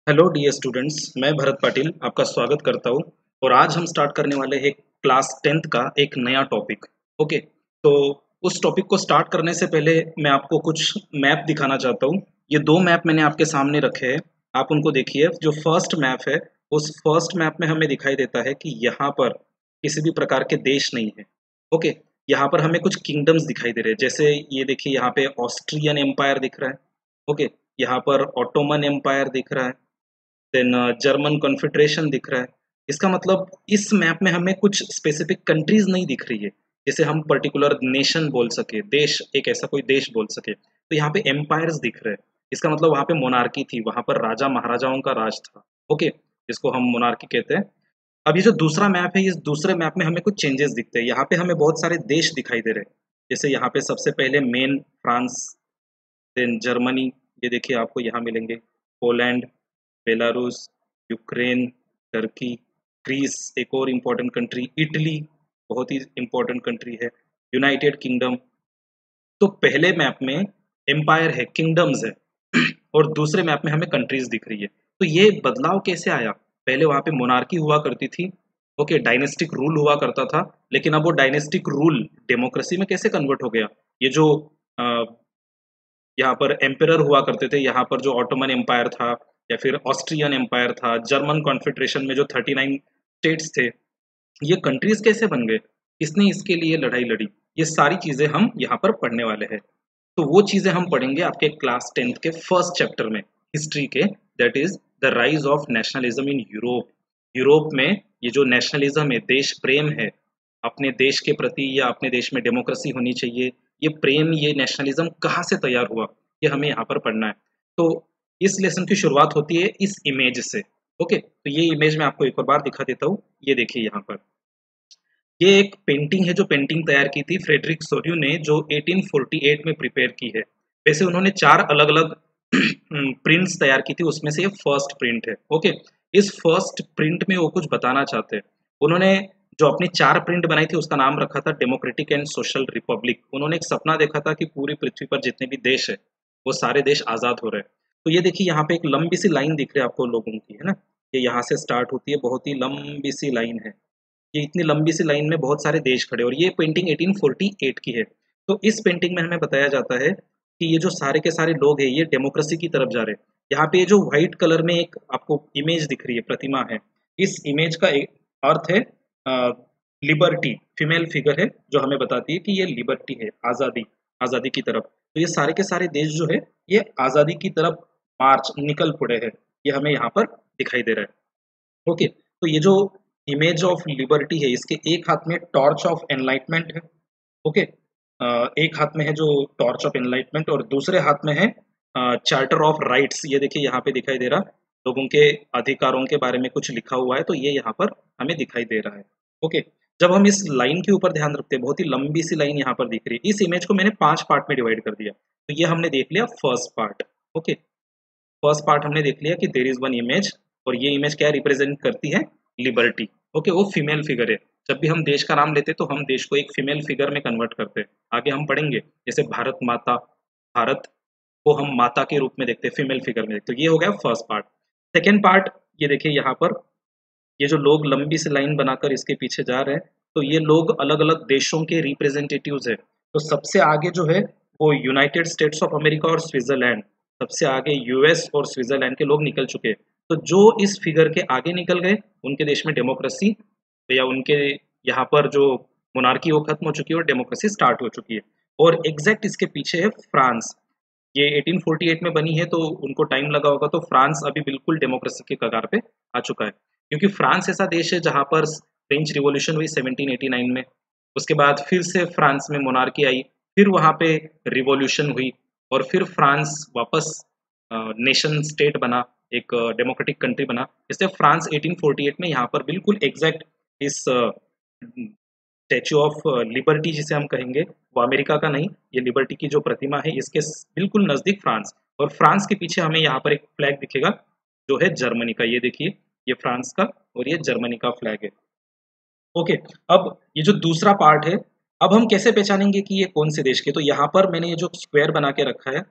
Hello dear students, मैं भरत पाटिल आपका स्वागत करता हूँ। और आज हम स्टार्ट करने वाले हैं क्लास 10th का एक नया टॉपिक। ओके, तो उस टॉपिक को स्टार्ट करने से पहले मैं आपको कुछ मैप दिखाना चाहता हूँ। ये दो मैप मैंने आपके सामने रखे हैं, आप उनको देखिए। जो फर्स्ट मैप है, उस फर्स्ट मैप में हमें दिखाई देता है कि यहाँ पर किसी भी प्रकार के देश नहीं है। ओके, यहाँ पर हमें कुछ किंगडम्स दिखाई दे रहे हैं, जैसे ये देखिए, यहाँ पे ऑस्ट्रियन एम्पायर दिख रहा है। ओके, यहाँ पर ऑटोमन एम्पायर दिख रहा है। देन जर्मन कॉन्फेडरेशन दिख रहा है। इसका मतलब इस मैप में हमें कुछ स्पेसिफिक कंट्रीज नहीं दिख रही है, जैसे हम पर्टिकुलर नेशन बोल सके, देश, एक ऐसा कोई देश बोल सके। तो यहाँ पे एम्पायर्स दिख रहे हैं। इसका मतलब वहाँ पे मोनार्की थी, वहाँ पर राजा महाराजाओं का राज था। ओके, जिसको हम मोनार्की कहते हैं। अब ये जो दूसरा मैप है, इस दूसरे मैप में हमें कुछ चेंजेस दिखते हैं। यहाँ पे हमें बहुत सारे देश दिखाई दे रहे हैं। जैसे यहाँ पे सबसे पहले मेन फ्रांस, देन जर्मनी, ये देखिए आपको यहाँ मिलेंगे। Poland, Belarus, Ukraine, Turkey, Greece, एक और इम्पोर्टेंट कंट्री, इटली, बहुत ही इम्पोर्टेंट कंट्री है, यूनाइटेड किंगडम। तो पहले मैप में एम्पायर है, किंगडम्स है, और दूसरे मैप में हमें कंट्रीज दिख रही है। तो ये बदलाव कैसे आया? पहले वहां पे मोनार्की हुआ करती थी। ओके, डायनेस्टिक रूल हुआ करता था। लेकिन अब वो डायनेस्टिक रूल डेमोक्रेसी में कैसे कन्वर्ट हो गया? ये जो यहाँ पर एम्परर हुआ करते थे, यहाँ पर जो ऑटोमन एम्पायर था, या फिर ऑस्ट्रियन एम्पायर था, जर्मन कॉन्फेडरेशन में जो 39 स्टेट्स थे, ये कंट्रीज कैसे बन गए? किसने इसके लिए लड़ाई लड़ी? ये सारी चीजें हम यहाँ पर पढ़ने वाले हैं। तो वो चीजें हम पढ़ेंगे आपके क्लास 10th के फर्स्ट चैप्टर में, हिस्ट्री के। That is the rise of nationalism in Europe. Europe में ये जो नेशनलिज्म है, देश प्रेम है, अपने देश के प्रति या अपने देश में डेमोक्रेसी होनी चाहिए, ये प्रेम, ये नेशनलिज्म कहाँ से तैयार हुआ, ये हमें यहाँ पर पढ़ना है। तो इस लेसन की शुरुआत होती है इस इमेज से। ओके, तो ये इमेज मैं आपको एक और बार दिखा देता हूँ। ये देखिए यहाँ पर, ये एक पेंटिंग है, जो पेंटिंग तैयार की थी फ्रेडरिक सोर्यू ने, जो 1848 में प्रिपेयर की है। वैसे उन्होंने 4 अलग-अलग प्रिंट्स तैयार की थी, उसमें से ये फर्स्ट प्रिंट है। ओके, इस फर्स्ट प्रिंट में वो कुछ बताना चाहते हैं। उन्होंने जो अपनी 4 प्रिंट बनाई थी, उसका नाम रखा था डेमोक्रेटिक एंड सोशल रिपब्लिक। उन्होंने एक सपना देखा था कि पूरी पृथ्वी पर जितने भी देश है, वो सारे देश आज़ाद हो रहे हैं। तो ये देखिए, यहाँ पे एक लंबी सी लाइन दिख रही है आपको लोगों की, है ना? ये यहाँ से स्टार्ट होती है, बहुत ही लंबी सी लाइन है। ये इतनी लंबी सी लाइन में बहुत सारे देश खड़े, और ये पेंटिंग 1848 की है। तो इस पेंटिंग में हमें बताया जाता है कि ये जो सारे के सारे लोग हैं, ये डेमोक्रेसी की तरफ जा रहे हैं। यहाँ पे ये जो व्हाइट कलर में एक आपको इमेज दिख रही है, प्रतिमा है, इस इमेज का एक अर्थ है लिबर्टी। फीमेल फिगर है जो हमें बताती है कि ये लिबर्टी है, आज़ादी, आज़ादी की तरफ। तो ये सारे के सारे देश जो है, ये आज़ादी की तरफ मार्च निकल पड़े हैं। ये हमें यहाँ पर दिखाई दे रहा है। ओके, तो ये जो इमेज ऑफ लिबर्टी है, इसके एक हाथ में टॉर्च ऑफ एनलाइटमेंट है। ओके, एक हाथ में है जो टॉर्च ऑफ एनलाइटमेंट, और दूसरे हाथ में है चार्टर ऑफ राइट्स। ये देखिए यहाँ पे दिखाई दे रहा, लोगों के अधिकारों के बारे में कुछ लिखा हुआ है, तो ये यहाँ पर हमें दिखाई दे रहा है। ओके, जब हम इस लाइन के ऊपर ध्यान रखते हैं, बहुत ही लंबी सी लाइन यहाँ पर दिख रही है। इस इमेज को मैंने 5 पार्ट में डिवाइड कर दिया। तो ये हमने देख लिया first part. Okay, first part हमने देख लिया कि देयर इज वन इमेज, और ये इमेज क्या रिप्रेजेंट करती है? लिबर्टी। ओके, वो फीमेल फिगर है। जब भी हम देश का नाम लेते हैं, तो हम देश को एक फीमेल फिगर में कन्वर्ट करते हैं। आगे हम पढ़ेंगे, जैसे भारत माता, भारत को हम माता के रूप में देखते हैं, फीमेल फिगर में देखते हैं। तो ये हो गया फर्स्ट पार्ट। सेकेंड पार्ट, ये देखिए यहाँ पर, ये जो लोग लंबी सी लाइन बनाकर इसके पीछे जा रहे हैं, तो ये लोग अलग अलग देशों के रिप्रेजेंटेटिव्स है। तो सबसे आगे जो है, वो यूनाइटेड स्टेट्स ऑफ अमेरिका और स्विट्जरलैंड, सबसे आगे यूएस और स्विट्जरलैंड के लोग निकल चुके हैं। तो जो इस फिगर के आगे निकल गए, उनके देश में डेमोक्रेसी, या उनके यहाँ पर जो मोनार्की वो खत्म हो चुकी है और डेमोक्रेसी स्टार्ट हो चुकी है। और एग्जैक्ट इसके पीछे है फ्रांस। ये 1848 में बनी है, तो उनको टाइम लगा होगा। तो फ्रांस अभी बिल्कुल डेमोक्रेसी के कगार पे आ चुका है, क्योंकि फ्रांस ऐसा देश है जहाँ पर फ्रेंच रिवॉल्यूशन हुई 1789 में। उसके बाद फिर से फ्रांस में मोनार्की आई, फिर वहाँ पे रिवॉल्यूशन हुई, और फिर फ्रांस वापस नेशन स्टेट बना, एक डेमोक्रेटिक कंट्री बना। इसलिए फ्रांस 1848 में यहाँ पर बिल्कुल एग्जैक्ट इस स्टैच्यू ऑफ लिबर्टी जिसे हम कहेंगे, वो अमेरिका का नहीं, ये लिबर्टी की जो प्रतिमा है, इसके बिल्कुल नज़दीक फ्रांस। और फ्रांस के पीछे हमें यहाँ पर एक फ्लैग दिखेगा, जो है जर्मनी का। ये देखिए, ये फ्रांस का और ये जर्मनी का फ्लैग है। ओके, अब ये जो दूसरा पार्ट है, अब हम कैसे पहचानेंगे कि ये कौन से देश के? तो यहाँ पर मैंने ये जो स्क्वायर बना के रखा है,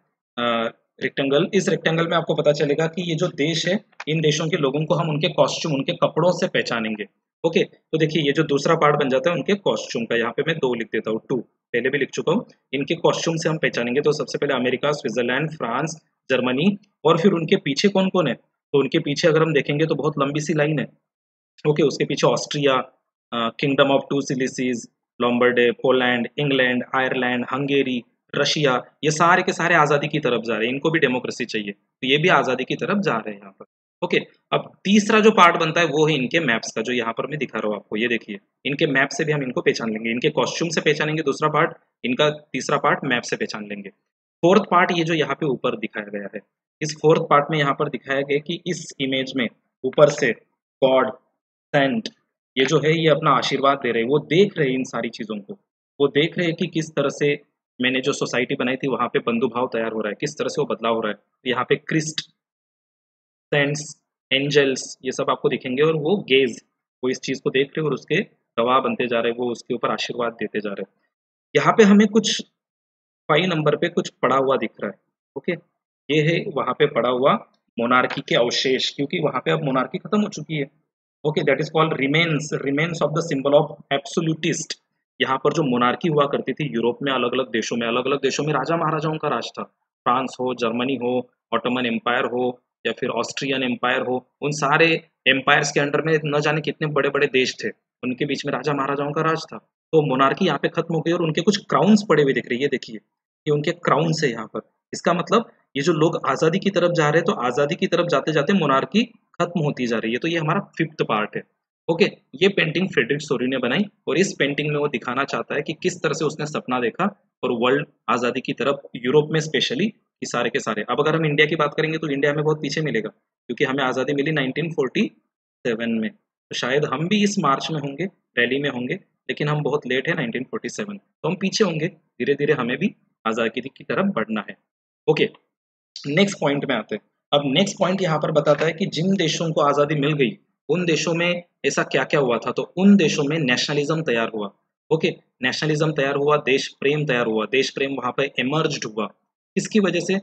रेक्टेंगल, इस रेक्टेंगल में आपको पता चलेगा कि ये जो देश है, इन देशों के लोगों को हम उनके कॉस्ट्यूम, उनके कपड़ों से पहचानेंगे। ओके, तो देखिए ये जो दूसरा पार्ट बन जाता है उनके कॉस्ट्यूम का, यहाँ पे मैं 2 लिख देता हूँ, 2 पहले भी लिख चुका हूँ। इनके कॉस्ट्यूम से हम पहचानेंगे, तो सबसे पहले अमेरिका, स्विट्ज़रलैंड, फ्रांस, जर्मनी, और फिर उनके पीछे कौन-कौन है? तो उनके पीछे अगर हम देखेंगे तो बहुत लंबी सी लाइन है। ओके, उसके पीछे Austria, kingdom of two Sicilies, Lombardy, Poland, England, Ireland, Hungary, Russia, ये सारे के सारे आज़ादी की तरफ जा रहे हैं, इनको भी डेमोक्रेसी चाहिए, तो ये भी आज़ादी की तरफ जा रहे हैं यहाँ पर। ओके, अब तीसरा जो पार्ट बनता है वो है इनके मैप्स का, जो यहाँ पर मैं दिखा रहा हूँ आपको, ये देखिए, इनके मैप से भी हम इनको पहचान लेंगे, इनके कॉस्ट्यूम से पहचानेंगे दूसरा पार्ट, इनका तीसरा पार्ट मैप से पहचान लेंगे। फोर्थ पार्ट ये जो यहाँ पे ऊपर दिखाया गया है, इस फोर्थ पार्ट में यहाँ पर दिखाया गया कि इस इमेज में ऊपर से गॉड, सेंट, ये जो है ये अपना आशीर्वाद दे रहे हैं, वो देख रहे हैं इन सारी चीज़ों को, वो देख रहे हैं कि किस तरह से मैंने जो सोसाइटी बनाई थी वहाँ पे बंधुभाव तैयार हो रहा है, किस तरह से वो बदलाव हो रहा है। यहाँ पे क्रिस्ट, सेंट्स, एंजल्स, ये सब आपको दिखेंगे, और वो गेज, वो इस चीज़ को देख रहे हैं और उसके गवाह बनते जा रहे हैं, वो उसके ऊपर आशीर्वाद देते जा रहे हैं। यहाँ पे हमें कुछ 5 नंबर पे कुछ पड़ा हुआ दिख रहा है। ओके, ये है वहाँ पे पड़ा हुआ मोनार्की के अवशेष, क्योंकि वहाँ पे अब मोनार्की खत्म हो चुकी है। Okay, that is called remains, remains of the symbol of absolutist. यहाँ पर जो मोनार्की हुआ करती थी यूरोप में, अलग अलग देशों में राजा महाराजाओं का राज था। फ्रांस हो, जर्मनी हो, ऑटोमन एम्पायर हो, या फिर ऑस्ट्रियन एम्पायर हो, उन सारे एम्पायर्स के अंडर में न जाने कितने बड़े बड़े देश थे, उनके बीच में राजा महाराजाओं का राज था। तो मोनार्की यहाँ पे खत्म हो गई और उनके कुछ क्राउन्स पड़े हुए दिख रही है, देखिए ये उनके क्राउन्स है यहाँ पर। इसका मतलब ये जो लोग आज़ादी की तरफ जा रहे हैं, तो आज़ादी की तरफ जाते जाते मोनार्की खत्म होती जा रही है। तो ये हमारा 5th पार्ट है। ओके, ये पेंटिंग फ्रेडरिक सोरी ने बनाई, और इस पेंटिंग में वो दिखाना चाहता है कि किस तरह से उसने सपना देखा और वर्ल्ड आज़ादी की तरफ, यूरोप में स्पेशली, कि सारे के सारे। अब अगर हम इंडिया की बात करेंगे तो इंडिया में बहुत पीछे मिलेगा, क्योंकि हमें आज़ादी मिली 1947 में, तो शायद हम भी इस मार्च में होंगे, रैली में होंगे, लेकिन हम बहुत लेट है 1947, तो हम पीछे होंगे। धीरे धीरे हमें भी आज़ादी की तरफ बढ़ना है। ओके, नेक्स्ट पॉइंट में आते हैं। अब नेक्स्ट पॉइंट यहाँ पर बताता है कि जिन देशों को आज़ादी मिल गई, उन देशों में ऐसा क्या-क्या हुआ था, तो उन देशों में नेशनलिज्म तैयार हुआ। ओके, नेशनलिज्म तैयार हुआ, देश प्रेम तैयार हुआ, देश प्रेम वहाँ पे इमर्ज्ड हुआ। किसकी वजह से?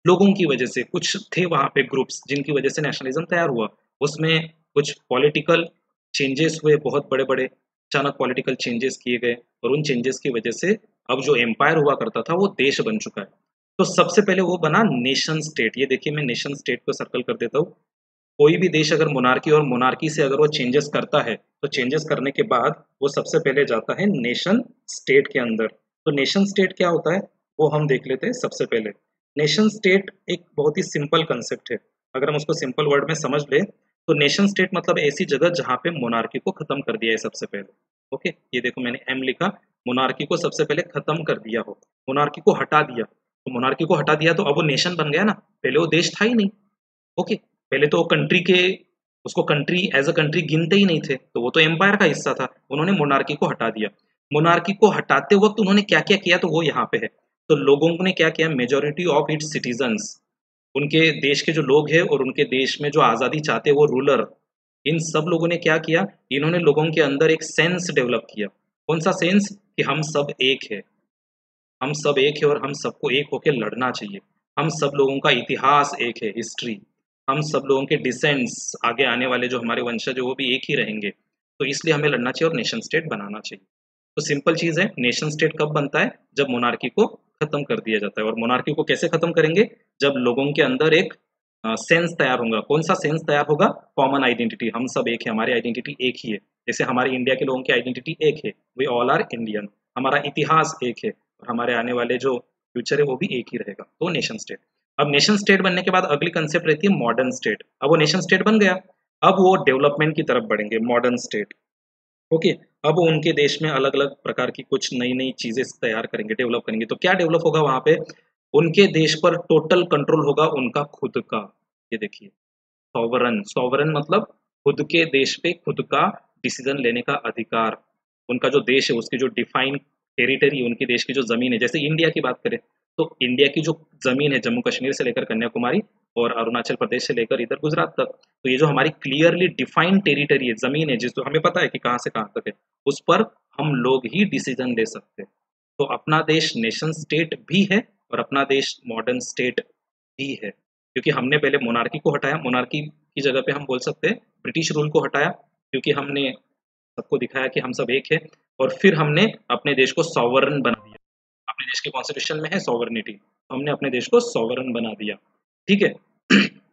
लोगों की वजह से। कुछ थे वहाँ पे ग्रुप्स जिनकी वजह से नेशनलिज्म तैयार हुआ। उसमें कुछ पॉलिटिकल चेंजेस हुए बहुत बड़े-बड़े, अचानक पॉलिटिकल चेंजेस किए गए, और उन चेंजेस की वजह से अब जो एम्पायर हुआ करता था वो देश बन चुका है। तो सबसे पहले वो बना नेशन स्टेट। ये देखिए मैं नेशन स्टेट को सर्कल कर देता हूँ। कोई भी देश अगर मोनार्की, और मोनार्की से अगर वो चेंजेस करता है, तो चेंजेस करने के बाद वो सबसे पहले जाता है नेशन स्टेट के अंदर। तो नेशन स्टेट क्या होता है वो हम देख लेते हैं सबसे पहले। नेशन स्टेट एक बहुत ही सिंपल कंसेप्ट है, अगर हम उसको सिंपल वर्ड में समझ लें, तो नेशन स्टेट मतलब ऐसी जगह जहाँ पे मोनार्की को खत्म कर दिया है सबसे पहले। ओके, ये देखो मैंने एम लिखा, मोनार्की को सबसे पहले खत्म कर दिया हो, मोनार्की को हटा दिया। तो मोनार्की को हटा दिया तो अब वो नेशन बन गया ना, पहले वो देश था ही नहीं। ओके, पहले तो कंट्री के, उसको कंट्री एज अ कंट्री गिनते ही नहीं थे, तो वो तो एम्पायर का हिस्सा था। उन्होंने मोनार्की को हटा दिया। मोनार्की को हटाते वक्त उन्होंने क्या क्या किया, तो वो यहाँ पे है। तो लोगों ने क्या किया, मेजोरिटी ऑफ इट्स सिटीजन्स, उनके देश के जो लोग हैं और उनके देश में जो आज़ादी चाहते हैं वो रूलर, इन सब लोगों ने क्या किया, इन्होंने लोगों के अंदर एक सेंस डेवलप किया। कौन सा सेंस? कि हम सब एक है, हम सब एक है और हम सबको एक होके लड़ना चाहिए। हम सब लोगों का इतिहास एक है, हिस्ट्री। हम सब लोगों के डिसेंड्स, आगे आने वाले जो हमारे वंशज है वो भी एक ही रहेंगे। तो इसलिए हमें लड़ना चाहिए और नेशन स्टेट बनाना चाहिए। तो सिंपल चीज़ है, नेशन स्टेट कब बनता है? जब मोनार्की को खत्म कर दिया जाता है। और मोनार्की को कैसे खत्म करेंगे? जब लोगों के अंदर एक सेंस तैयार होगा। कौन सा सेंस तैयार होगा? कॉमन आइडेंटिटी, हम सब एक है, हमारी आइडेंटिटी एक ही है। जैसे हमारे इंडिया के लोगों की आइडेंटिटी एक है, वी ऑल आर इंडियन। हमारा इतिहास एक है और हमारे आने वाले जो फ्यूचर है वो भी एक ही रहेगा। तो नेशन स्टेट। अब नेशन स्टेट बनने के बाद अगली कंसेप्ट रहती है मॉडर्न स्टेट। अब वो नेशन स्टेट बन गया, अब वो डेवलपमेंट की तरफ बढ़ेंगे, मॉडर्न स्टेट। ओके, अब वो उनके देश में अलग अलग प्रकार की कुछ नई नई चीजें तैयार करेंगे, डेवलप करेंगे। तो क्या डेवलप होगा वहां पे? उनके देश पर टोटल कंट्रोल होगा उनका खुद का। ये देखिए, सॉवरन, सॉवरन मतलब खुद के देश पे खुद का डिसीजन लेने का अधिकार। उनका जो देश है उसकी जो डिफाइन टेरिटरी, उनके देश की जो ज़मीन है, जैसे इंडिया की बात करें, तो इंडिया की जो ज़मीन है जम्मू कश्मीर से लेकर कन्याकुमारी और अरुणाचल प्रदेश से लेकर इधर गुजरात तक, तो ये जो हमारी क्लियरली डिफाइंड टेरिटरी है, ज़मीन है, जिस, तो हमें पता है कि कहाँ से कहाँ तक है, उस पर हम लोग ही डिसीजन ले सकते हैं। तो अपना देश नेशन स्टेट भी है और अपना देश मॉडर्न स्टेट भी है, क्योंकि हमने पहले मोनार्की को हटाया, मोनार्की की जगह पे हम बोल सकते हैं ब्रिटिश रूल को हटाया, क्योंकि हमने सबको दिखाया कि हम सब एक है, और फिर हमने अपने देश को सॉवरन बना दिया। अपने देश के कॉन्स्टिट्यूशन में है सॉवरनिटी, हमने अपने देश को सॉवरन बना दिया। ठीक है।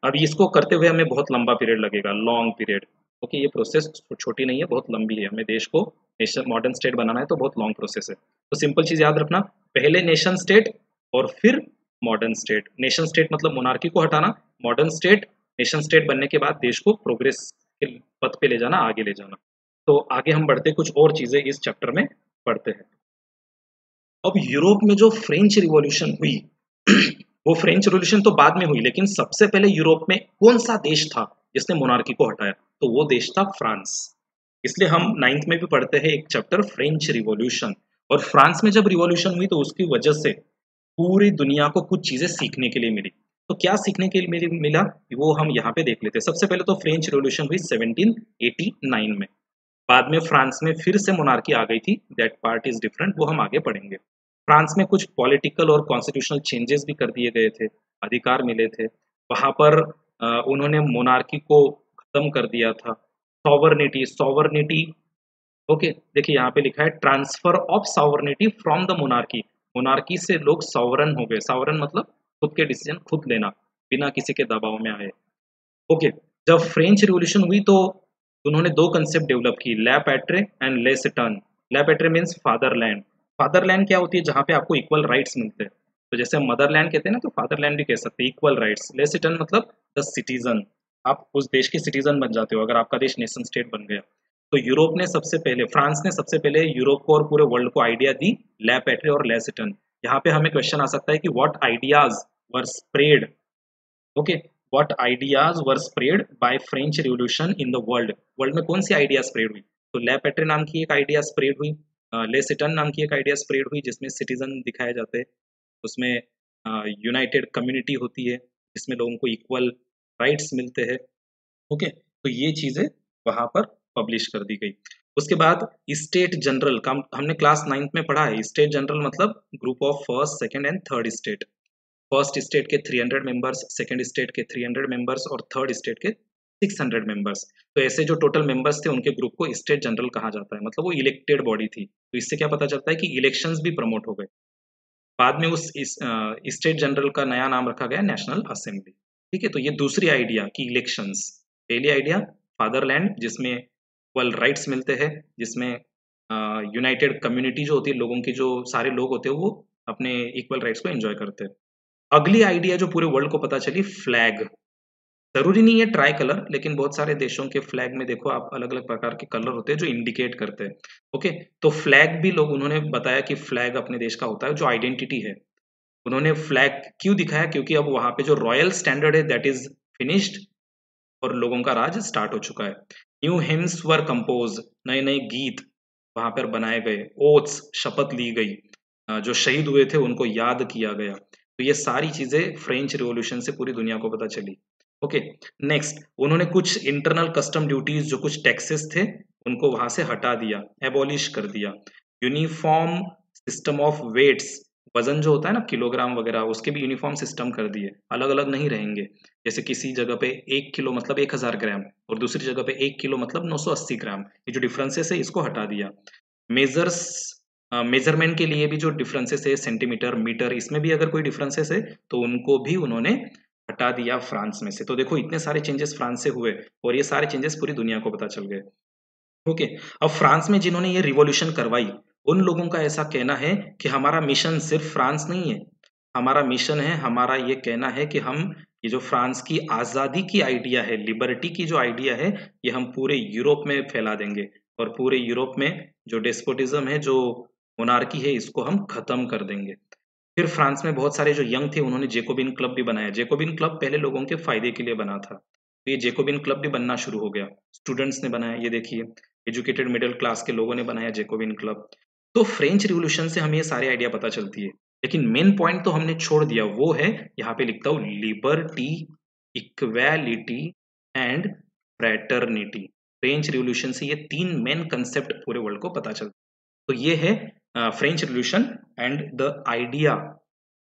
अब इसको करते हुए हमें बहुत लंबा पीरियड लगेगा, लॉन्ग पीरियड। ओके, ये प्रोसेस छोटी नहीं है, बहुत लंबी है। हमें देश को नेशन मॉडर्न स्टेट बनाना है तो बहुत लॉन्ग प्रोसेस है। तो सिंपल चीज याद रखना, पहले नेशन स्टेट और फिर मॉडर्न स्टेट। नेशन स्टेट मतलब मोनार्की को हटाना, मॉडर्न स्टेट नेशन स्टेट बनने के बाद देश को प्रोग्रेस के पथ पे ले जाना, आगे ले जाना। तो आगे हम बढ़ते, कुछ और चीजें इस चैप्टर में पढ़ते हैं। अब यूरोप में जो फ्रेंच रिवॉल्यूशन हुई वो फ्रेंच रिवॉल्यूशन तो बाद में हुई, लेकिन सबसे पहले यूरोप में कौन सा देश था जिसने मोनार्की को हटाया? तो वो देश था फ्रांस। इसलिए हम नाइन्थ में भी पढ़ते हैं एक चैप्टर फ्रेंच रिवॉल्यूशन। और फ्रांस में जब रिवॉल्यूशन हुई तो उसकी वजह से पूरी दुनिया को कुछ चीजें सीखने के लिए मिली। तो क्या सीखने के लिए मिला वो हम यहाँ पे देख लेते हैं। सबसे पहले तो फ्रेंच रिवॉल्यूशन हुई 1789 में। बाद में फ्रांस में फिर से मोनार्की आ गई थी, दैट पार्ट इज डिफरेंट, वो हम आगे पढ़ेंगे। फ्रांस में कुछ पॉलिटिकल और कॉन्स्टिट्यूशनल चेंजेस भी कर दिए गए थे, अधिकार मिले थे वहां पर। उन्होंने मोनार्की को खत्म कर दिया था। सॉवर्निटी, सॉवर्निटी, ओके, देखिए यहाँ पे लिखा है transfer of sovereignty from the monarchy. Monarchy से लोग सॉवरन हो गए। सॉवरन मतलब खुद के डिसीजन खुद लेना, बिना किसी के दबाव में आए। ओके, जब फ्रेंच रिवॉल्यूशन हुई तो उन्होंने दो कंसेप्ट डेवलप की, लै पैट्रे एंड ले सिटर्न। लै पैट्रे मीन्स फादरलैंड। फादरलैंड क्या होती है? जहाँ पे आपको इक्वल राइट्स मिलते हैं। तो जैसे हम मदरलैंड कहते हैं ना, तो फादरलैंड भी कह सकते हैं, इक्वल राइट्स। ले सिटर्न मतलब द सिटीजन, आप उस देश के सिटीजन बन जाते हो अगर आपका देश नेशन स्टेट बन गया। तो यूरोप ने सबसे पहले, फ्रांस ने सबसे पहले यूरोप को और पूरे वर्ल्ड को आइडिया दी लै पैट्रे और ले सिटर्न। यहाँ पे हमें क्वेश्चन आ सकता है कि what ideas were spread, okay, what ideas were spread by French revolution in the world. World में कौन सी आइडिया स्प्रेड हुई? तो ले पैट्रे नाम की एक आइडिया स्प्रेड हुई, ले सिटन नाम की एक आइडिया स्प्रेड हुई जिसमें सिटीजन दिखाए जाते हैं, उसमें यूनाइटेड कम्युनिटी होती है जिसमें लोगों को इक्वल राइट्स मिलते हैं। ओके, तो ये चीजें वहां पर पब्लिश कर दी गई। उसके बाद स्टेट जनरल का हमने क्लास 9th में पढ़ा है। स्टेट जनरल मतलब group of first, second and third state. First state के 300 मेंबर्स, सेकंड स्टेट के 300 मेंबर्स और थर्ड स्टेट के 600 मेंबर्स। तो ऐसे जो टोटल मेंबर्स थे उनके ग्रुप को स्टेट जनरल कहा जाता है, मतलब वो इलेक्टेड बॉडी थी। तो इससे क्या पता चलता है कि इलेक्शंस भी प्रमोट हो गए। बाद में उस स्टेट जनरल का नया नाम रखा गया नेशनल असेंबली। ठीक है, तो ये दूसरी आइडिया कि इलेक्शंस। पहली आइडिया फादरलैंड जिसमें इक्वल राइट्स मिलते हैं, जिसमें यूनाइटेड कम्युनिटी जो होती है, लोगों की जो सारे लोग होते हैं वो अपने इक्वल राइट्स को एंजॉय करते हैं। अगली आइडिया जो पूरे वर्ल्ड को पता चली, फ्लैग। जरूरी नहीं है ट्राई कलर, लेकिन बहुत सारे देशों के फ्लैग में देखो आप, अलग अलग प्रकार के कलर होते हैं जो इंडिकेट करते हैं। ओके, तो फ्लैग भी लोग, उन्होंने बताया कि फ्लैग अपने देश का होता है जो आइडेंटिटी है। उन्होंने फ्लैग क्यों दिखाया? क्योंकि अब वहां पे जो रॉयल स्टैंडर्ड है दैट इज फिनिश्ड और लोगों का राज स्टार्ट हो चुका है। न्यू हिम्स वर कंपोज, नए नए गीत वहां पर बनाए गए, ओथ्स शपथ ली गई, जो शहीद हुए थे उनको याद किया गया। तो ये सारी चीजें फ्रेंच रिवॉल्यूशन से पूरी दुनिया को पता चली। ओके, नेक्स्ट, उन्होंने कुछ इंटरनल कस्टम ड्यूटीज, जो कुछ टैक्सेस थे उनको वहां से हटा दिया, एबॉलिश कर दिया। यूनिफॉर्म सिस्टम ऑफ वेट्स, वजन जो होता है ना किलोग्राम वगैरह, उसके भी यूनिफॉर्म सिस्टम कर दिए, अलग अलग नहीं रहेंगे। जैसे किसी जगह पे 1 किलो मतलब 1000 ग्राम और दूसरी जगह पे 1 किलो मतलब 980 ग्राम, ये जो डिफरेंसेस है इसको हटा दिया। मेजर्स, मेजरमेंट के लिए भी जो डिफरेंसेस है, सेंटीमीटर मीटर, इसमें भी अगर कोई डिफरेंसेस है तो उनको भी उन्होंने हटा दिया फ्रांस में से। तो देखो इतने सारे चेंजेस फ्रांस से हुए और ये सारे चेंजेस पूरी दुनिया को पता चल गए। ओके, अब फ्रांस में जिन्होंने ये रिवॉल्यूशन करवाई उन लोगों का ऐसा कहना है कि हमारा मिशन सिर्फ फ्रांस नहीं है, हमारा मिशन है, हमारा ये कहना है कि हम ये जो फ्रांस की आज़ादी की आइडिया है, लिबर्टी की जो आइडिया है, ये हम पूरे यूरोप में फैला देंगे और पूरे यूरोप में जो डेस्पोटिज्म है, जो मोनार्की है, इसको हम खत्म कर देंगे। फिर फ्रांस में बहुत सारे जो यंग थे उन्होंने जेकोबिन क्लब भी बनाया। जेकोबिन क्लब पहले लोगों के फायदे के लिए बना था, तो ये जेकोबिन क्लब भी बनना शुरू हो गया। स्टूडेंट्स ने बनाया, ये देखिए एजुकेटेड मिडिल क्लास के लोगों ने बनाया जेकोबिन क्लब। तो फ्रेंच रिवॉल्यूशन से हमें ये सारे आइडिया पता चलती है, लेकिन मेन पॉइंट तो हमने छोड़ दिया, वो है यहाँ पे लिखता हूँ liberty, equality and fraternity. French revolution से ये तीन मेन कंसेप्ट पूरे वर्ल्ड को पता चलता है। तो ये है French revolution and the idea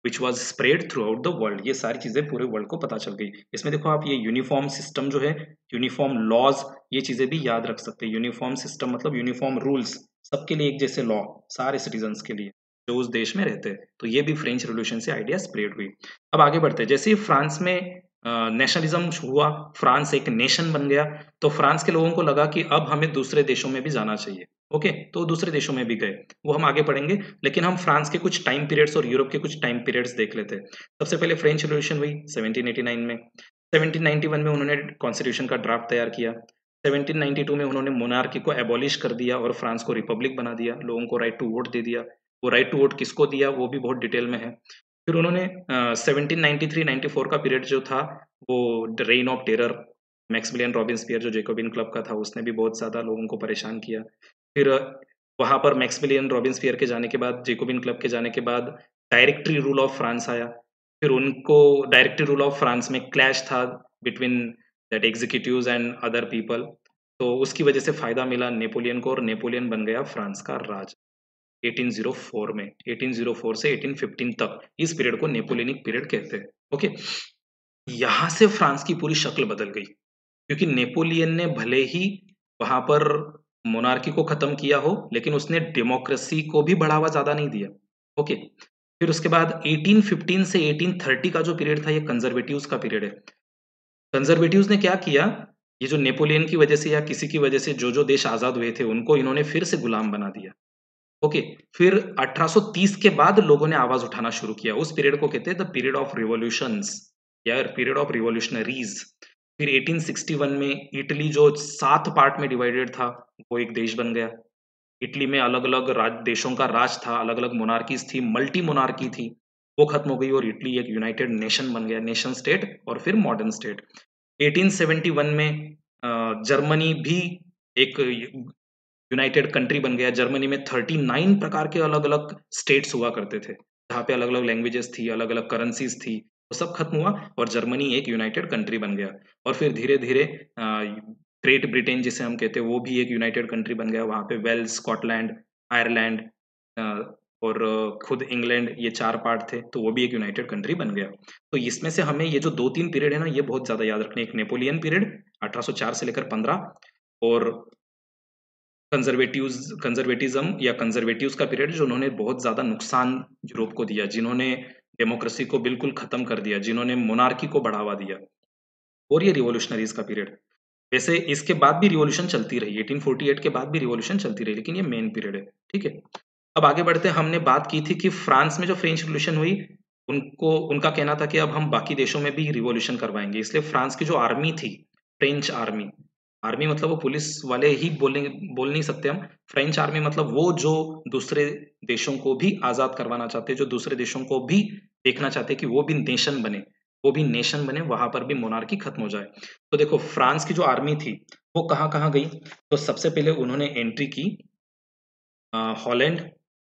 which was spread through out the world. ये सारी चीजें पूरे वर्ल्ड को पता चल गई। इसमें देखो आप, ये यूनिफॉर्म सिस्टम जो है, यूनिफॉर्म लॉज, ये चीजें भी याद रख सकते हैं। यूनिफॉर्म सिस्टम मतलब यूनिफॉर्म रूल्स, सबके लिए एक जैसे लॉ, सारे सिटीजन्स के लिए जो उस देश में रहते हैं। तो ये भी फ्रेंच रेवोल्यूशन से आइडिया स्प्रेड हुई। अब आगे बढ़ते हैं। जैसे ही फ्रांस में नेशनलिज्म हुआ, फ्रांस एक नेशन बन गया, तो फ्रांस के लोगों को लगा कि अब हमें दूसरे देशों में भी जाना चाहिए। ओके, तो दूसरे देशों में भी गए, वो हम आगे पढ़ेंगे। लेकिन हम फ्रांस के कुछ टाइम पीरियड्स और यूरोप के कुछ टाइम पीरियड्स देख लेते हैं। सबसे पहले फ्रेंच रेवोल्यूशन हुई 1789 में। 1791 में उन्होंने कॉन्स्टिट्यूशन का ड्राफ्ट तैयार किया। 1792 में उन्होंने मोनार्की को एबॉलिश कर दिया और फ्रांस को रिपब्लिक बना दिया, लोगों को राइट टू वोट दे दिया। वो राइट टू वोट किसको दिया वो भी बहुत डिटेल में है। फिर उन्होंने 1793-94 का पीरियड जो था, वो the reign of terror, Maximilien Robespierre जो जैकोबिन क्लब का था, उसने भी बहुत ज़्यादा लोगों को परेशान किया। फिर वहाँ पर मैक्सिमिलियन रॉबिन्सपियर के जाने के बाद, जैकोबिन क्लब के जाने के बाद डायरेक्टरी रूल ऑफ फ्रांस आया। फिर उनको डायरेक्टरी रूल ऑफ फ्रांस में क्लैश था between that executives and other people, तो उसकी वजह से फायदा मिला नेपोलियन को और नेपोलियन बन गया फ्रांस का राज 1804 में। 1804 से 1815 तक इस पीरियड को नेपोलियनिक पीरियड कहते हैं। ओके, यहाँ से फ्रांस की पूरी शक्ल बदल गई, क्योंकि नेपोलियन ने भले ही वहां पर मोनार्की को खत्म किया हो, लेकिन उसने डेमोक्रेसी को भी बढ़ावा ज्यादा नहीं दिया। ओके, फिर उसके बाद 1815 से 1830 का जो पीरियड था, ये कंजर्वेटिव्स का पीरियड है। कंजर्वेटिव्स ने क्या किया, ये जो नेपोलियन की वजह से या किसी की वजह से जो जो देश आजाद हुए थे, उनको इन्होंने फिर से गुलाम बना दिया। ओके, फिर 1830 के बाद लोगों ने आवाज उठाना शुरू किया। उस पीरियड को कहते हैं द पीरियड ऑफ रिवॉल्यूशंस या पीरियड ऑफ रिवॉल्यूशनरीज। फिर 1861 में इटली जो 7 पार्ट में डिवाइडेड था, वो एक देश बन गया। इटली में अलग अलग देशों का राज था, अलग अलग मोनार्कीज थी, मल्टी मोनार्की थी, वो खत्म हो गई और इटली एक यूनाइटेड नेशन बन गया, नेशन स्टेट और फिर मॉडर्न स्टेट। 1871 में जर्मनी भी एक यूनाइटेड कंट्री बन गया। जर्मनी में 39 प्रकार के अलग अलग स्टेट्स हुआ करते थे, जहाँ पे अलग अलग लैंग्वेजेस थी, अलग अलग करेंसीज थी, वो सब खत्म हुआ और जर्मनी एक यूनाइटेड कंट्री बन गया। और फिर धीरे धीरे ग्रेट ब्रिटेन जिसे हम कहते हैं, वो भी एक यूनाइटेड कंट्री बन गया। वहाँ पे वेल्स, स्कॉटलैंड, आयरलैंड और खुद इंग्लैंड, ये 4 पार्ट थे, तो वो भी एक यूनाइटेड कंट्री बन गया। तो इसमें से हमें ये जो 2-3 पीरियड है ना, ये बहुत ज्यादा याद रखने। एक नेपोलियन पीरियड 1804 से लेकर 15, और कंजर्वेटिज्म या कंजर्वेटिव्स का पीरियड, जो उन्होंने बहुत ज्यादा नुकसान यूरोप को दिया, जिन्होंने डेमोक्रेसी को बिल्कुल खत्म कर दिया, जिन्होंने मोनार्की को बढ़ावा दिया। और ये रिवॉल्यूशनरीज का पीरियड, वैसे इसके बाद भी रिवॉल्यूशन चलती रही, 1848 के बाद भी रिवॉल्यूशन चलती रही, लेकिन ये मेन पीरियड है। ठीक है, अब आगे बढ़ते हैं। हमने बात की थी कि फ्रांस में जो फ्रेंच रिवॉल्यूशन हुई, उनका कहना था कि अब हम बाकी देशों में भी रिवॉल्यूशन करवाएंगे। इसलिए फ्रांस की जो आर्मी थी, फ्रेंच आर्मी, आर्मी मतलब वो पुलिस वाले ही बोल नहीं सकते हम। फ्रेंच आर्मी मतलब वो जो दूसरे देशों को भी आजाद करवाना चाहते, जो दूसरे देशों को भी देखना चाहते कि वो भी नेशन बने, वो भी नेशन बने, वहां पर भी मोनार्की खत्म हो जाए। तो देखो, फ्रांस की जो आर्मी थी वो कहाँ कहाँ गई। तो सबसे पहले उन्होंने एंट्री की हॉलैंड,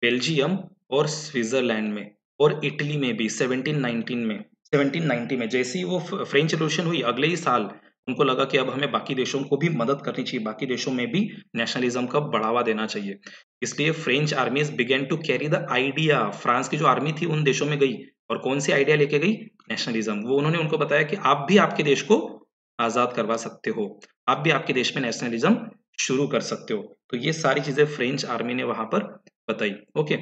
बेल्जियम और स्विट्जरलैंड में, और इटली में भी 1790 में। जैसे ही वो फ्रेंच रिवॉल्यूशन हुई, अगले ही साल उनको लगा कि अब हमें बाकी देशों को भी मदद करनी चाहिए, बाकी देशों में भी नेशनलिज्म का बढ़ावा देना चाहिए। इसलिए French armies began to carry the idea. France की जो आर्मी थी उन देशों में गई और कौन सी आइडिया लेके गई, नेशनलिज्म। वो उन्होंने उनको बताया कि आप भी आपके देश को आजाद करवा सकते हो, आप भी आपके देश में नेशनलिज्म शुरू कर सकते हो। तो ये सारी चीजें फ्रेंच आर्मी ने वहां पर बताई। Okay,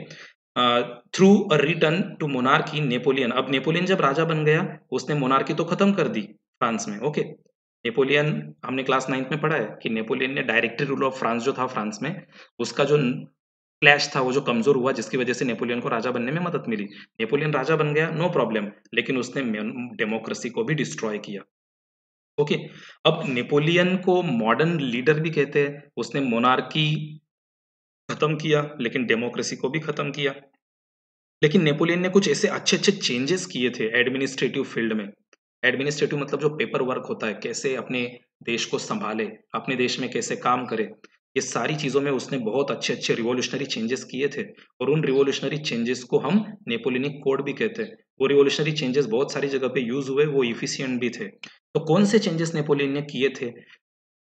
through a return to monarchy Napoleon. अब नेपोलियन जब राजा बन गया, उसने मोनार्की तो खत्म कर दी फ्रांस में। ओके, नेपोलियन, हमने क्लास 9th में पढ़ा है कि नेपोलियन ने डायरेक्टरी रूल ऑफ फ्रांस जो था फ्रांस में, उसका जो क्लैश था, वो जो कमजोर हुआ, जिसकी वजह से नेपोलियन को राजा बनने में मदद मिली। नेपोलियन राजा बन गया, नो प्रॉब्लम, लेकिन उसने डेमोक्रेसी को भी डिस्ट्रॉय किया। ओके, अब नेपोलियन को मॉडर्न लीडर भी कहते हैं। उसने मोनार्की खत्म किया, लेकिन डेमोक्रेसी को भी खत्म किया। लेकिन नेपोलियन ने कुछ ऐसे अच्छे अच्छे चेंजेस किए थे एडमिनिस्ट्रेटिव फील्ड में। एडमिनिस्ट्रेटिव मतलब जो पेपर वर्क होता है, कैसे अपने देश को संभाले, अपने देश में कैसे काम करे, ये सारी चीजों में उसने बहुत अच्छे अच्छे रिवॉल्यूशनरी चेंजेस किए थे। और उन रिवॉल्यूशनरी चेंजेस को हम नेपोलियनिक कोड भी कहते हैं। वो रिवॉल्यूशनरी चेंजेस बहुत सारी जगह पे यूज हुए, वो इफिशियंट भी थे। तो कौन से चेंजेस नेपोलियन ने किए थे,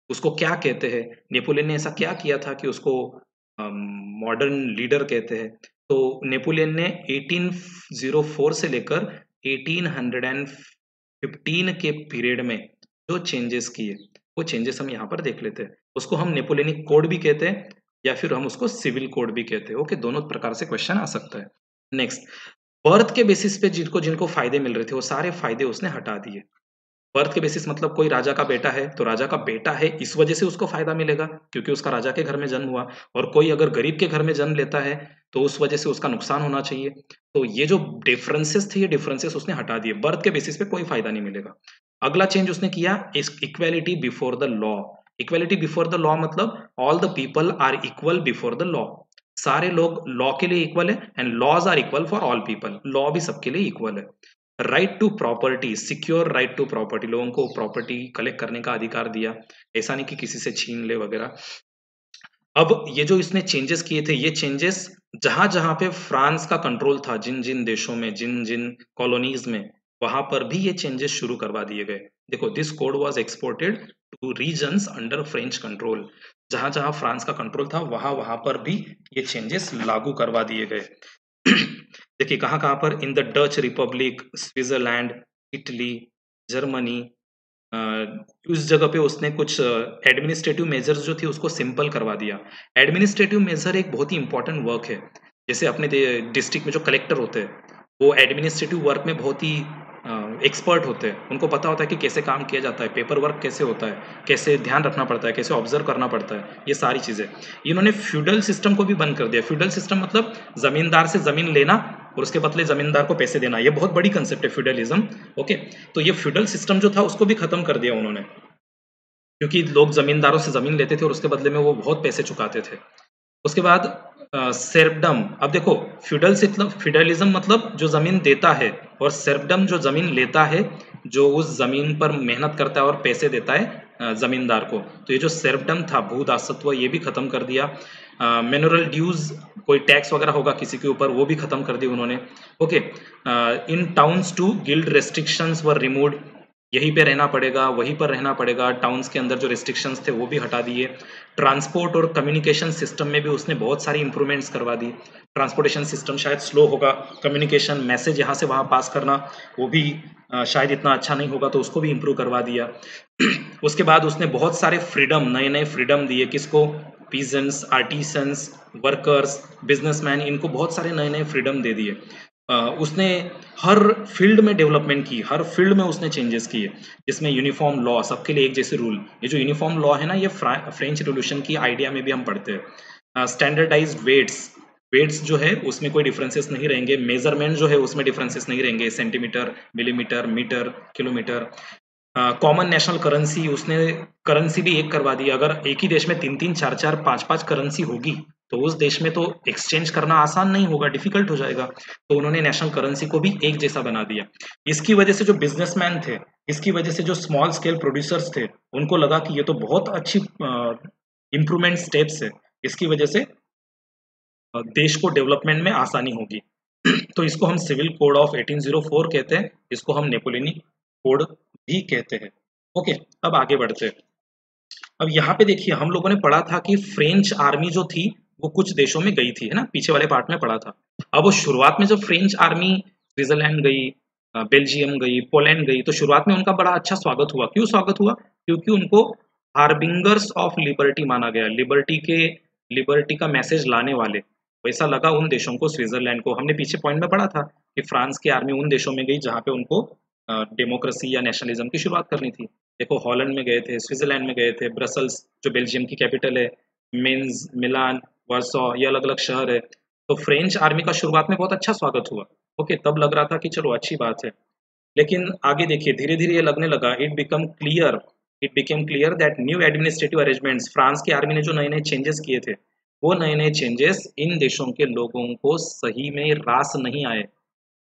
उसको क्या कहते हैं, नेपोलियन ने ऐसा क्या किया था कि उसको मॉडर्न लीडर कहते हैं। तो नेपोलियन ने 1804 से लेकर 1815 के पीरियड में जो चेंजेस किए, वो चेंजेस हम यहाँ पर देख लेते हैं। उसको हम नेपोलियनिक कोड भी कहते हैं या फिर हम उसको सिविल कोड भी कहते हैं। ओके, दोनों प्रकार से क्वेश्चन आ सकता है। नेक्स्ट, बर्थ के बेसिस पे जिनको जिनको फायदे मिल रहे थे वो सारे फायदे उसने हटा दिए। बर्थ के बेसिस मतलब कोई राजा का बेटा है तो राजा का बेटा है इस वजह से उसको फायदा मिलेगा क्योंकि उसका राजा के घर में जन्म हुआ, और कोई अगर गरीब के घर में जन्म लेता है तो उस वजह से उसका नुकसान होना चाहिए। तो ये जो डिफरेंसेस थे ये डिफरेंसेस उसने हटा दिए, बर्थ के बेसिस पे कोई फायदा नहीं मिलेगा। अगला चेंज उसने किया equality before the law. Equality before the law मतलब all the people are equal before the law. सारे लोग लॉ के लिए इक्वल है and laws are equal for all people, law भी सबके लिए इक्वल है। Right to property, secure right to property, लोगों को प्रॉपर्टी कलेक्ट करने का अधिकार दिया, ऐसा नहीं कि किसी से छीन ले वगैरह। अब ये जो इसने चेंजेस किए थे, ये चेंजेस जहां जहां पे फ्रांस का कंट्रोल था, जिन जिन देशों में, जिन जिन कॉलोनीज में, वहां पर भी ये चेंजेस शुरू करवा दिए गए। देखो, this code was exported two reasons under French control. जहां जहां फ्रांस का कंट्रोल था वहां वहां पर भी ये चेंजेस लागू करवा दिए गए। देखिए कहाँ कहाँ पर, in the Dutch Republic, Switzerland, Italy, Germany, उस जगह पे उसने कुछ एडमिनिस्ट्रेटिव मेजर्स जो थी उसको सिंपल करवा दिया। एडमिनिस्ट्रेटिव मेजर एक बहुत ही इंपॉर्टेंट वर्क है। जैसे अपने डिस्ट्रिक्ट में जो कलेक्टर होते हैं वो एडमिनिस्ट्रेटिव वर्क में बहुत ही एक्सपर्ट होते हैं, उनको पता होता है कि कैसे काम किया जाता है, पेपर वर्क कैसे होता है, कैसे ध्यान रखना पड़ता है, कैसे ऑब्जर्व करना पड़ता है, ये सारी चीज़ें। इन्होंने फ्यूडल सिस्टम को भी बंद कर दिया। फ्यूडल सिस्टम मतलब जमींदार से जमीन लेना और उसके बदले जमींदार को पैसे देना, ये बहुत बड़ी कंसेप्ट है फ्यूडलिज्म। ओके, तो ये फ्यूडल सिस्टम जो था उसको भी खत्म कर दिया उन्होंने, क्योंकि लोग जमींदारों से जमीन लेते थे और उसके बदले में वो बहुत पैसे चुकाते थे। उसके बाद सेर्फडम। अब देखो, फ्यूडलिज्म मतलब जो जमीन देता है, और सेर्फडम जो जमीन लेता है, जो उस जमीन पर मेहनत करता है और पैसे देता है जमींदार को। तो ये जो सेर्फडम था, भूदासत्व, ये भी खत्म कर दिया। मिनरल ड्यूज, कोई टैक्स वगैरह होगा किसी के ऊपर, वो भी खत्म कर दिया उन्होंने। Okay, in towns too guild restrictions were removed. यहीं पे रहना पड़ेगा, वहीं पर रहना पड़ेगा, टाउन्स के अंदर जो रिस्ट्रिक्शंस थे वो भी हटा दिए। ट्रांसपोर्ट और कम्युनिकेशन सिस्टम में भी उसने बहुत सारी इंप्रूवमेंट्स करवा दी। ट्रांसपोर्टेशन सिस्टम शायद स्लो होगा, कम्युनिकेशन, मैसेज यहाँ से वहाँ पास करना, वो भी शायद इतना अच्छा नहीं होगा, तो उसको भी इम्प्रूव करवा दिया। उसके बाद उसने बहुत सारे फ्रीडम, नए नए फ्रीडम दिए, किसको? पीजेंट्स, आर्टिसंस, वर्कर्स, बिजनेसमैन, इनको बहुत सारे नए नए फ्रीडम दे दिए। उसने हर फील्ड में डेवलपमेंट की, हर फील्ड में उसने चेंजेस किए, जिसमें यूनिफॉर्म लॉ, सबके लिए एक जैसे रूल। ये जो यूनिफॉर्म लॉ है ना, ये फ्रेंच रिवोल्यूशन की आइडिया में भी हम पढ़ते हैं। स्टैंडर्डाइज्ड वेट्स, वेट्स जो है उसमें कोई डिफरेंसेस नहीं रहेंगे, मेजरमेंट जो है उसमें डिफरेंसेस नहीं रहेंगे, centimetre, millimetre, metre, kilometre. Common national currency, उसने करेंसी भी एक करवा दी। अगर एक ही देश में 3-3, 4-4, 5-5 करेंसी होगी तो उस देश में तो एक्सचेंज करना आसान नहीं होगा, डिफिकल्ट हो जाएगा। तो उन्होंने नेशनल करेंसी को भी एक जैसा बना दिया। इसकी वजह से जो बिजनेसमैन थे, इसकी वजह से जो स्मॉल स्केल प्रोड्यूसर्स थे, उनको लगा कि ये तो बहुत अच्छी इंप्रूवमेंट स्टेप्स है, इसकी वजह से देश को डेवलपमेंट में आसानी होगी। तो इसको हम सिविल कोड ऑफ 1804 कहते हैं, इसको हम नेपोलियनिक कोड भी कहते हैं। ओके, अब आगे बढ़ते हैं। अब यहाँ पे देखिए, हम लोगों ने पढ़ा था कि फ्रेंच आर्मी जो थी वो कुछ देशों में गई थी, है ना, पीछे वाले पार्ट में पढ़ा था। अब वो शुरुआत में जब फ्रेंच आर्मी स्विट्जरलैंड गई, बेल्जियम गई, पोलैंड गई, तो शुरुआत में उनका बड़ा अच्छा स्वागत हुआ। क्यों स्वागत हुआ? क्योंकि उनको हार्बिंगर्स ऑफ लिबर्टी माना गया, लिबर्टी का मैसेज लाने वाले। वैसा लगा उन देशों को, स्विट्जरलैंड को। हमने पीछे पॉइंट में पढ़ा था कि फ्रांस की आर्मी उन देशों में गई जहाँ पे उनको डेमोक्रेसी या नेशनलिज्म की शुरुआत करनी थी। देखो, हॉलैंड में गए थे, स्विट्जरलैंड में गए थे, ब्रसल्स जो बेल्जियम की कैपिटल है, मेन्स, मिलान, वार्सो, ये अलग अलग शहर है। तो फ्रेंच आर्मी का शुरुआत में बहुत अच्छा स्वागत हुआ। ओके, तब लग रहा था कि चलो अच्छी बात है। लेकिन आगे देखिए, धीरे धीरे ये लगने लगा, it became clear that new administrative arrangements, France की आर्मी ने जो नए नए चेंजेस किए थे, वो नए नए चेंजेस इन देशों के लोगों को सही में रास नहीं आए।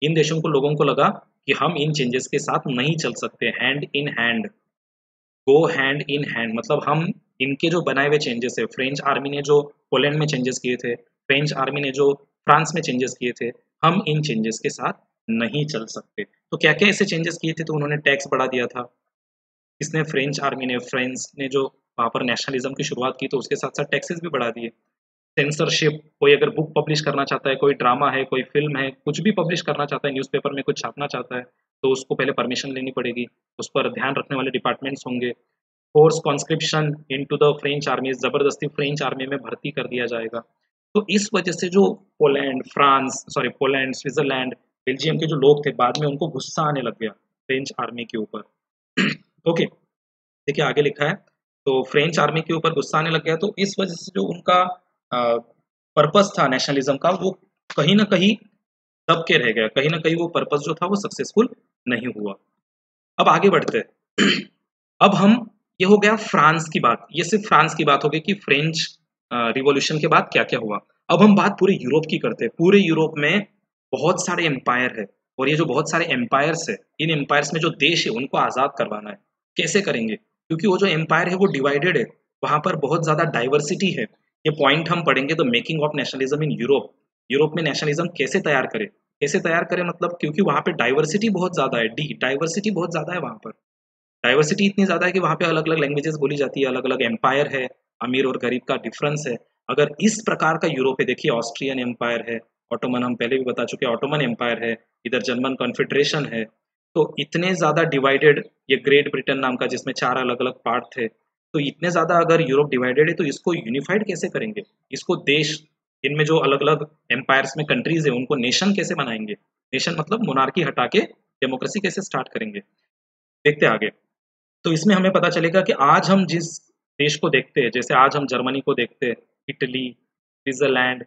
इन देशों को लोगों को लगा कि हम इन चेंजेस के साथ नहीं चल सकते, hand in hand, go hand in hand, मतलब हम इनके जो बनाए हुए चेंजेस है, फ्रेंच आर्मी ने जो पोलैंड में चेंजेस किए थे, फ्रेंच आर्मी ने जो फ्रांस में चेंजेस किए थे, हम इन चेंजेस के साथ नहीं चल सकते। तो क्या क्या ऐसे चेंजेस किए थे? तो उन्होंने टैक्स बढ़ा दिया था। इसने फ्रेंच आर्मी ने, फ्रांस ने जो वहाँ पर नेशनलिज्म की शुरुआत की तो उसके साथ साथ टैक्सेस भी बढ़ा दिए। सेंसरशिप, कोई अगर बुक पब्लिश करना चाहता है, कोई ड्रामा है, कोई फ़िल्म है, कुछ भी पब्लिश करना चाहता है, न्यूज़पेपर में कुछ छापना चाहता है, तो उसको पहले परमिशन लेनी पड़ेगी, उस पर ध्यान रखने वाले डिपार्टमेंट्स होंगे। Force conscription into the French army, ज़बरदस्ती फ्रेंच आर्मी में भर्ती कर दिया जाएगा। तो इस वजह से जो पोलैंड, स्विट्ज़रलैंड, बेल्जियम के जो लोग थे, बाद में उनको गुस्सा आने लग गया फ्रेंच आर्मी के ऊपर। ओके, देखिए आगे लिखा है, तो फ्रेंच आर्मी के ऊपर गुस्सा आने लग गया, तो इस वजह से जो उनका पर्पस था नेशनलिज्म का, वो कहीं न कहीं दब के रह गया, कहीं न कहीं वो पर्पस जो था वो सक्सेसफुल नहीं हुआ। अब आगे बढ़ते हैं। अब हम, ये हो गया फ्रांस की बात, ये सिर्फ फ्रांस की बात हो गई कि फ्रेंच रिवॉल्यूशन के बाद क्या-क्या हुआ। अब हम बात पूरे यूरोप की करते हैं। पूरे यूरोप में बहुत सारे एम्पायर है, और ये जो बहुत सारे एम्पायर्स है, इन एम्पायर्स में जो देश है उनको आज़ाद करवाना है। कैसे करेंगे? क्योंकि वो जो एम्पायर है वो डिवाइडेड है, वहाँ पर बहुत ज़्यादा डाइवर्सिटी है। ये पॉइंट हम पढ़ेंगे, the making of nationalism in Europe. Europe में नेशनलिज्म कैसे तैयार करें? कैसे तैयार करें मतलब, क्योंकि वहाँ पे डाइवर्सिटी बहुत ज़्यादा है, डाइवर्सिटी बहुत ज़्यादा है वहाँ पर। डाइवर्सिटी इतनी ज़्यादा है कि वहाँ पे अलग-अलग लैंग्वेजेस बोली जाती है, अलग-अलग एम्पायर है, अमीर और गरीब का डिफरेंस है। अगर इस प्रकार का यूरोप है, देखिए ऑस्ट्रियन एम्पायर है, ऑटोमन हम पहले भी बता चुके हैं, ऑटोमन एम्पायर है, इधर जर्मन कॉन्फेडरेशन है। तो इतने ज़्यादा डिवाइडेड, ये ग्रेट ब्रिटेन नाम का जिसमें 4 अलग-अलग पार्ट थे, तो इतने ज़्यादा अगर यूरोप डिवाइडेड है तो इसको यूनिफाइड कैसे करेंगे? इसको देश, इनमें जो अलग-अलग एम्पायर्स में कंट्रीज़ है उनको नेशन कैसे बनाएँगे? नेशन मतलब मोनार्की हटा के डेमोक्रेसी कैसे स्टार्ट करेंगे? देखते हैं आगे। तो इसमें हमें पता चलेगा कि आज हम जिस देश को देखते हैं, जैसे आज हम जर्मनी को देखते हैं, इटली, स्विट्ज़रलैंड,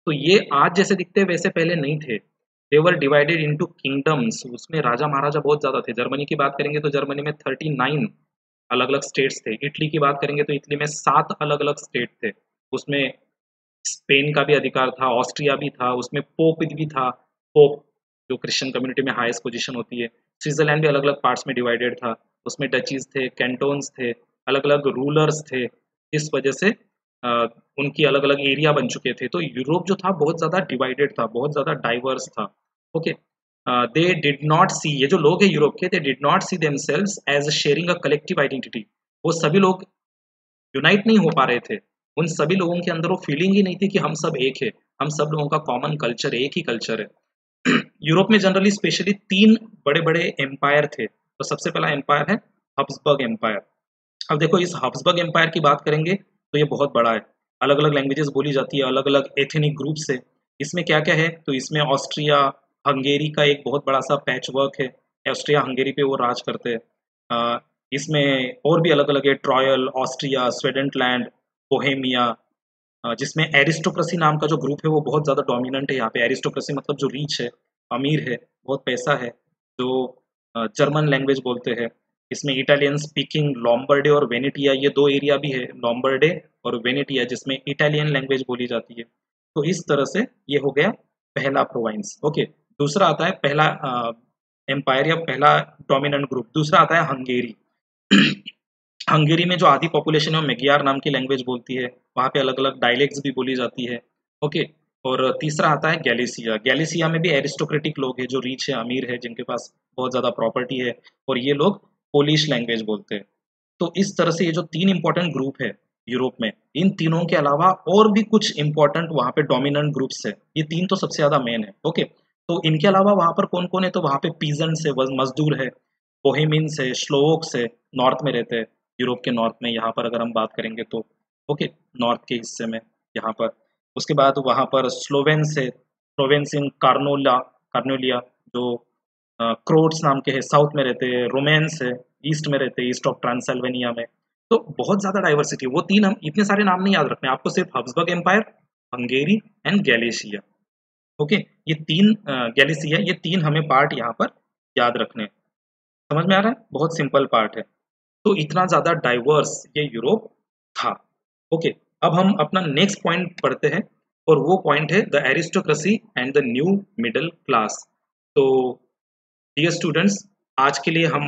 तो ये आज जैसे दिखते हैं वैसे पहले नहीं थे। दे वर डिवाइडेड इंटू किंगडम्स, उसमें राजा-महाराजा बहुत ज़्यादा थे। जर्मनी की बात करेंगे तो जर्मनी में 39 अलग-अलग स्टेट्स थे। इटली की बात करेंगे तो इटली में 7 अलग-अलग स्टेट थे। उसमें स्पेन का भी अधिकार था, ऑस्ट्रिया भी था, उसमें पोप भी था, पोप जो क्रिश्चियन कम्युनिटी में हाईएस्ट पोजीशन होती है। स्विट्ज़रलैंड भी अलग-अलग पार्ट्स में डिवाइडेड था, उसमें डचीज़ थे, कैंटोन्स थे, अलग-अलग रूलर्स थे। इस वजह से अ, उनकी अलग-अलग एरिया बन चुके थे। तो यूरोप जो था बहुत ज़्यादा डिवाइडेड था, बहुत ज़्यादा डाइवर्स था। Okay, they did not see, ये जो लोग हैं यूरोप के, they did not see themselves as sharing a collective identity. वो सभी लोग यूनाइट नहीं हो पा रहे थे। उन सभी लोगों के अंदर वो फीलिंग ही नहीं थी कि हम सब एक है, हम सब लोगों का कॉमन कल्चर है, एक ही कल्चर है। यूरोप में जनरली स्पेशली 3 बड़े-बड़े एम्पायर थे। तो सबसे पहला एम्पायर है हब्सबर्ग एम्पायर। अब देखो इस हब्सबर्ग एम्पायर की बात करेंगे तो ये बहुत बड़ा है। अलग-अलग लैंग्वेजेस बोली जाती है, अलग-अलग एथनिक ग्रुप्स है। इसमें क्या-क्या है? तो इसमें ऑस्ट्रिया, हंगेरी का एक बहुत बड़ा-सा पैचवर्क है। ऑस्ट्रिया हंगेरी पे वो राज करते हैं। अ, इसमें और भी अलग-अलग है, ट्रॉयल, ऑस्ट्रिया, स्वीडेंटलैंड, बोहेमिया, जिसमें एरिस्टोक्रेसी नाम का जो ग्रुप है वो बहुत ज़्यादा डोमिनेंट है यहाँ पे। एरिस्टोक्रेसी मतलब जो रिच है, अमीर है, बहुत पैसा है, जो जर्मन लैंग्वेज बोलते हैं। इसमें इटालियन स्पीकिंग लोम्बार्डी और वेनेटिया, ये 2 एरिया भी है, लोम्बार्डे और वेनेटिया, जिसमें इटालियन लैंग्वेज बोली जाती है। तो इस तरह से ये हो गया पहला प्रोविंस। ओके, दूसरा आता है पहला एम्पायर या पहला डोमिनेंट ग्रुप, दूसरा आता है हंगेरी। हंगेरी में जो आधी पॉपुलेशन है वो मैगियार नाम की लैंग्वेज बोलती है, वहाँ पे अलग-अलग डायलेक्ट्स भी बोली जाती है। ओके, और तीसरा आता है गैलिसिया। गैलिसिया में भी एरिस्टोक्रेटिक लोग हैं, जो रिच है, अमीर है, जिनके पास बहुत ज़्यादा प्रॉपर्टी है, और ये लोग पोलिश लैंग्वेज बोलते हैं। तो इस तरह से ये जो 3 इम्पोर्टेंट ग्रुप है यूरोप में, इन तीनों के अलावा और भी कुछ इम्पोर्टेंट वहाँ पे डोमिनेंट ग्रुप्स है। ये 3 तो सबसे ज़्यादा मेन है। ओके, तो इनके अलावा वहाँ पर कौन-कौन है? तो वहाँ पे पीजेंट्स है, मज़दूर है, बोहेमियंस है, स्लोवोक्स है, नॉर्थ में रहते हैं, यूरोप के नॉर्थ में, यहाँ पर अगर हम बात करेंगे तो। ओके, नॉर्थ के हिस्से में यहाँ पर। उसके बाद वहाँ पर स्लोवेन्स है, स्लोवेन्स इन कार्नोलिया जो क्रोट्स नाम के हैं, साउथ में रहते हैं, रोमांस है, ईस्ट में रहते हैं, ईस्ट ऑफ ट्रांसिल्वेनिया में। तो बहुत ज़्यादा डाइवर्सिटी है। वो 3 हम इतने सारे नाम नहीं याद रखने, आपको सिर्फ Habsburg empire, Hungary and Galicia. Okay, ये 3 गैलिसिया, ये 3 हमें पार्ट यहाँ पर याद रखने हैं। समझ में आ रहा है? बहुत सिंपल पार्ट है। तो इतना ज़्यादा डाइवर्स ये यूरोप था। ओके, अब हम अपना नेक्स्ट पॉइंट पढ़ते हैं, और वो पॉइंट है the aristocracy and the new middle class. तो डियर स्टूडेंट्स, आज के लिए हम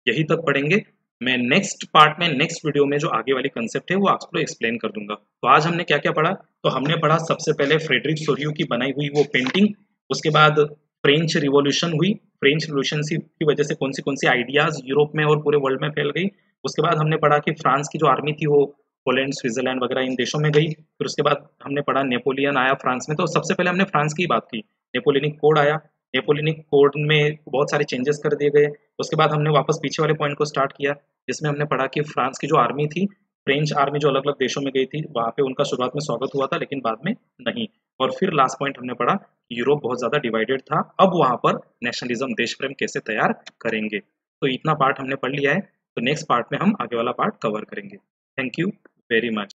यहीं तक पढ़ेंगे। मैं नेक्स्ट पार्ट में, नेक्स्ट वीडियो में जो आगे वाली कंसेप्ट है वो आपको एक्सप्लेन कर दूंगा। तो आज हमने क्या क्या पढ़ा? तो हमने पढ़ा सबसे पहले फ्रेडरिक सोरियो की बनाई हुई वो पेंटिंग, उसके बाद फ्रेंच रिवॉल्यूशन हुई, फ्रेंच रिवॉल्यूशन की वजह से कौन सी आइडियाज यूरोप में और पूरे वर्ल्ड में फैल गई। उसके बाद हमने पढ़ा कि फ्रांस की जो आर्मी थी वो पोलैंड, स्विट्ज़रलैंड वगैरह इन देशों में गई। फिर उसके बाद हमने पढ़ा नेपोलियन आया फ्रांस में, तो सबसे पहले हमने फ्रांस की बात की। नेपोलियनिक कोड आया, नेपोलियनिक कोड में बहुत सारे चेंजेस कर दिए गए। उसके बाद हमने वापस पीछे वाले पॉइंट को स्टार्ट किया, जिसमें हमने पढ़ा कि फ्रांस की जो आर्मी थी, फ्रेंच आर्मी जो अलग-अलग देशों में गई थी, वहाँ पे उनका शुरुआत में स्वागत हुआ था, लेकिन बाद में नहीं। और फिर लास्ट पॉइंट हमने पढ़ा, यूरोप बहुत ज़्यादा डिवाइडेड था, अब वहाँ पर नेशनलिज़्म, देश प्रेम कैसे तैयार करेंगे। तो इतना पार्ट हमने पढ़ लिया है, तो नेक्स्ट पार्ट में हम आगे वाला पार्ट कवर करेंगे। Thank you very much.